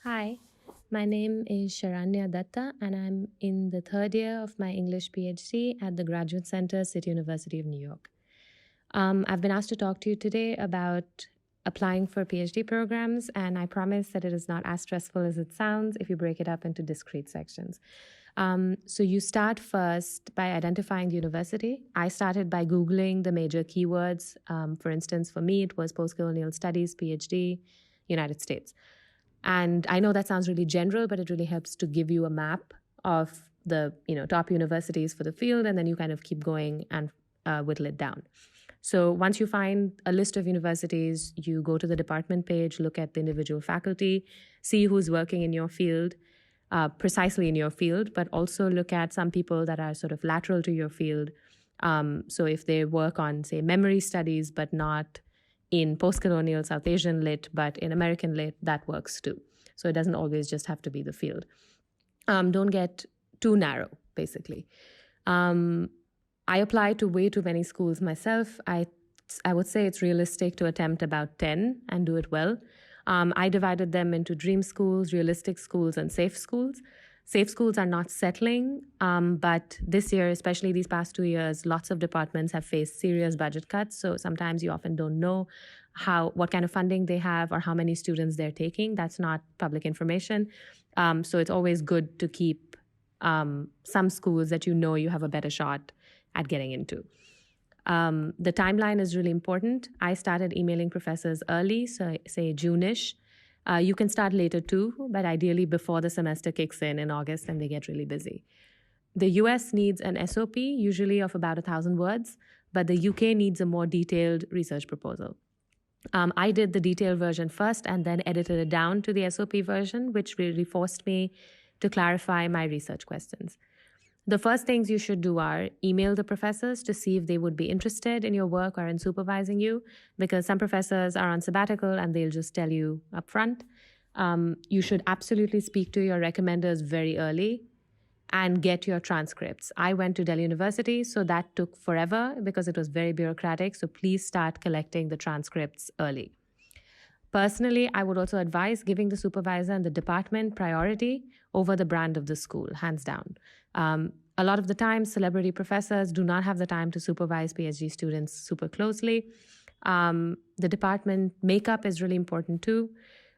Hi, my name is Sharanya Dutta, and I'm in the third year of my English PhD at the Graduate Center, City University of New York. I've been asked to talk to you today about applying for PhD programs, and I promise that it is not as stressful as it sounds if you break it up into discrete sections. So you start first by identifying the university. I started by Googling the major keywords. For instance, for me, it was postcolonial studies, PhD, United States. And I know that sounds really general, but it really helps to give you a map of the top universities for the field, and then you kind of keep going and whittle it down. So once you find a list of universities, you go to the department page, look at the individual faculty, see who's working in your field, precisely in your field, but also look at some people that are sort of lateral to your field. So if they work on, say, memory studies, but not in post-colonial South Asian lit, but in American lit, that works too. So it doesn't always just have to be the field. Don't get too narrow, basically. I applied to way too many schools myself. I would say it's realistic to attempt about 10 and do it well. I divided them into dream schools, realistic schools, and safe schools. Safe schools are not settling, but this year, especially these past 2 years, lots of departments have faced serious budget cuts. So sometimes you often don't know what kind of funding they have or how many students they're taking. That's not public information. So it's always good to keep some schools that you have a better shot at getting into. The timeline is really important. I started emailing professors early, so say June-ish. You can start later too, but ideally before the semester kicks in August and they get really busy. The US needs an SOP, usually of about 1,000 words, but the UK needs a more detailed research proposal. I did the detailed version first and then edited it down to the SOP version, which really forced me to clarify my research questions. The first things you should do are email the professors to see if they would be interested in your work or in supervising you, because some professors are on sabbatical and they'll just tell you up front. You should absolutely speak to your recommenders very early and get your transcripts. I went to Delhi University, so that took forever because it was very bureaucratic. So please start collecting the transcripts early. Personally, I would also advise giving the supervisor and the department priority over the brand of the school, hands down. A lot of the time, celebrity professors do not have the time to supervise PhD students super closely. The department makeup is really important too.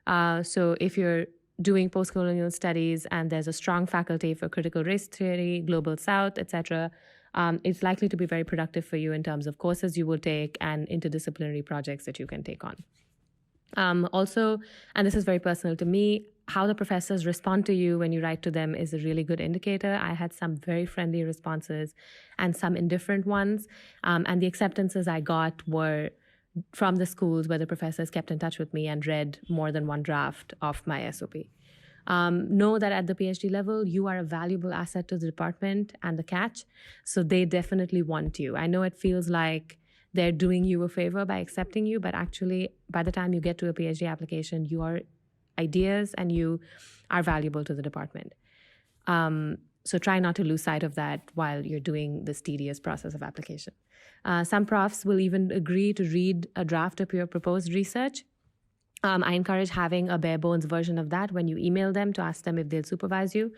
So if you're doing post-colonial studies and there's a strong faculty for critical race theory, global south, etc., it's likely to be very productive for you in terms of courses you will take and interdisciplinary projects that you can take on. Also, and this is very personal to me, how the professors respond to you when you write to them is a really good indicator. I had some very friendly responses and some indifferent ones. And the acceptances I got were from the schools where the professors kept in touch with me and read more than one draft of my SOP. Know that at the PhD level, you are a valuable asset to the department and the catch. So they definitely want you. I know it feels like they're doing you a favor by accepting you, but actually, by the time you get to a PhD application, your ideas and you are valuable to the department. So try not to lose sight of that while you're doing this tedious process of application. Some profs will even agree to read a draft of your proposed research. I encourage having a bare bones version of that when you email them to ask them if they'll supervise you,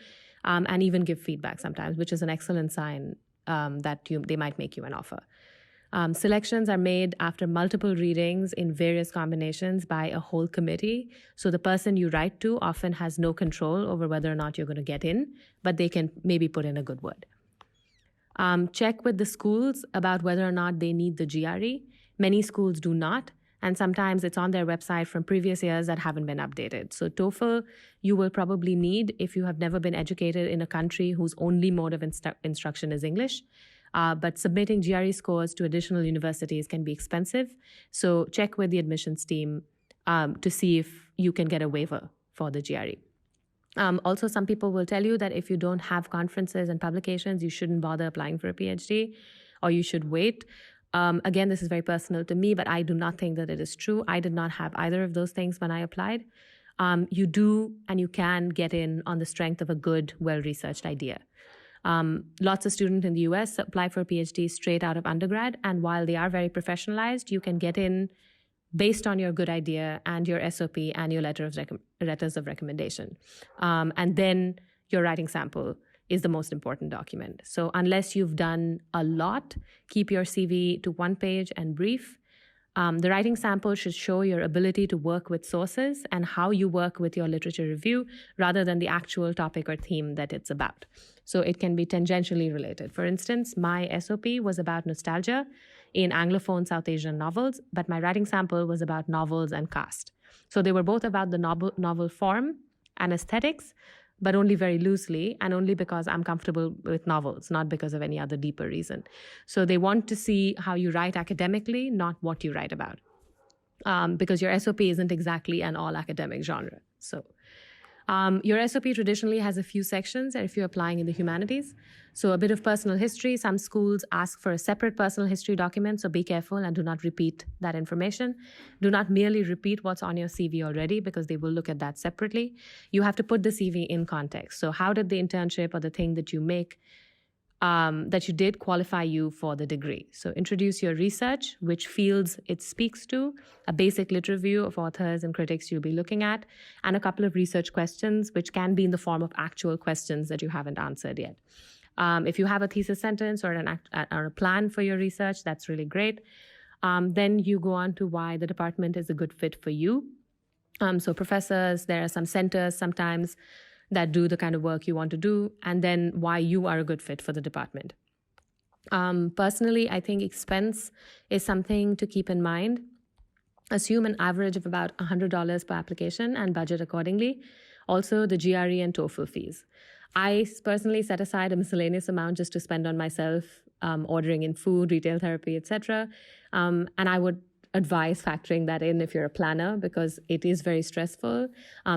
and even give feedback sometimes, which is an excellent sign that they might make you an offer. Selections are made after multiple readings in various combinations by a whole committee. So the person you write to often has no control over whether or not you're going to get in, but they can maybe put in a good word. Check with the schools about whether or not they need the GRE. Many schools do not, and sometimes it's on their website from previous years that haven't been updated. So TOEFL, you will probably need if you have never been educated in a country whose only mode of instruction is English. But submitting GRE scores to additional universities can be expensive. So check with the admissions team to see if you can get a waiver for the GRE. Also, some people will tell you that if you don't have conferences and publications, you shouldn't bother applying for a PhD, or you should wait. Again, this is very personal to me, but I do not think that it is true. I did not have either of those things when I applied. You do and you can get in on the strength of a good, well-researched idea. Lots of students in the US apply for a PhD straight out of undergrad. And while they are very professionalized, you can get in based on your good idea and your SOP and your letters of recommendation. And then your writing sample is the most important document. So unless you've done a lot, keep your CV to one page and brief. The writing sample should show your ability to work with sources and how you work with your literature review rather than the actual topic or theme that it's about. So it can be tangentially related. For instance, my SOP was about nostalgia in Anglophone South Asian novels, but my writing sample was about novels and caste. So they were both about the novel form and aesthetics, but only very loosely and only because I'm comfortable with novels, not because of any other deeper reason. So they want to see how you write academically, not what you write about, because your SOP isn't exactly an all-academic genre. So your SOP traditionally has a few sections if you're applying in the humanities. So a bit of personal history. Some schools ask for a separate personal history document, so be careful and do not repeat that information. Do not merely repeat what's on your CV already because they will look at that separately. You have to put the CV in context. So how did the internship or the thing that you make that you did qualify you for the degree? So introduce your research, which fields it speaks to, a basic lit review of authors and critics you'll be looking at, and a couple of research questions, which can be in the form of actual questions that you haven't answered yet. If you have a thesis sentence or a plan for your research, that's really great. Then you go on to why the department is a good fit for you. So professors, there are some centers sometimes that do the kind of work you want to do, and then why you are a good fit for the department. Personally, I think expense is something to keep in mind. Assume an average of about $100 per application and budget accordingly. Also, the GRE and TOEFL fees. I personally set aside a miscellaneous amount just to spend on myself, ordering in food, retail therapy, etc. And I would advise factoring that in if you're a planner because it is very stressful.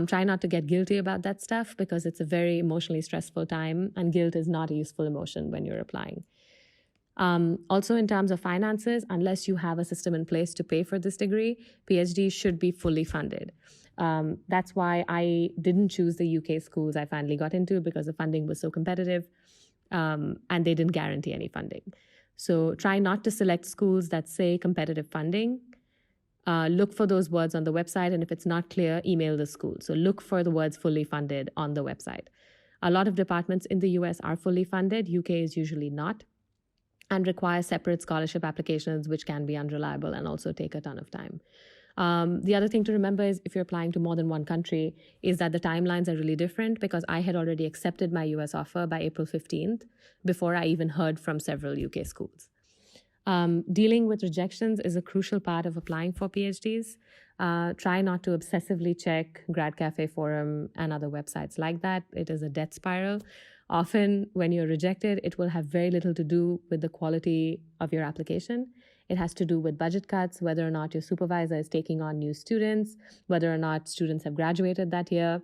Try not to get guilty about that stuff because it's a very emotionally stressful time and guilt is not a useful emotion when you're applying. Also, in terms of finances, unless you have a system in place to pay for this degree, PhD should be fully funded. That's why I didn't choose the UK schools I finally got into because the funding was so competitive and they didn't guarantee any funding. So try not to select schools that say competitive funding. Look for those words on the website, and if it's not clear, email the school. So look for the words fully funded on the website. A lot of departments in the US are fully funded. UK is usually not, and require separate scholarship applications, which can be unreliable and also take a ton of time. The other thing to remember is if you're applying to more than one country is that the timelines are really different because I had already accepted my US offer by April 15th before I even heard from several UK schools. Dealing with rejections is a crucial part of applying for PhDs. Try not to obsessively check Grad Cafe Forum and other websites like that. It is a death spiral. Often when you're rejected, it will have very little to do with the quality of your application. It has to do with budget cuts, whether or not your supervisor is taking on new students, whether or not students have graduated that year.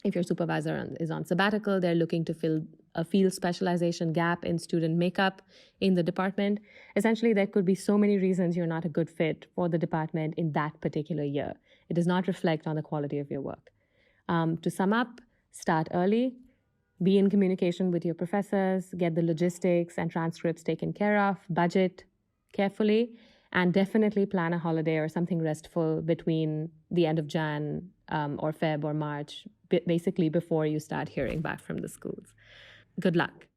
If your supervisor is on sabbatical, they're looking to fill a field specialization gap in student makeup in the department. Essentially, there could be so many reasons you're not a good fit for the department in that particular year. It does not reflect on the quality of your work. To sum up, start early, be in communication with your professors, get the logistics and transcripts taken care of, budget carefully, and definitely plan a holiday or something restful between the end of Jan or Feb or March, basically before you start hearing back from the schools. Good luck.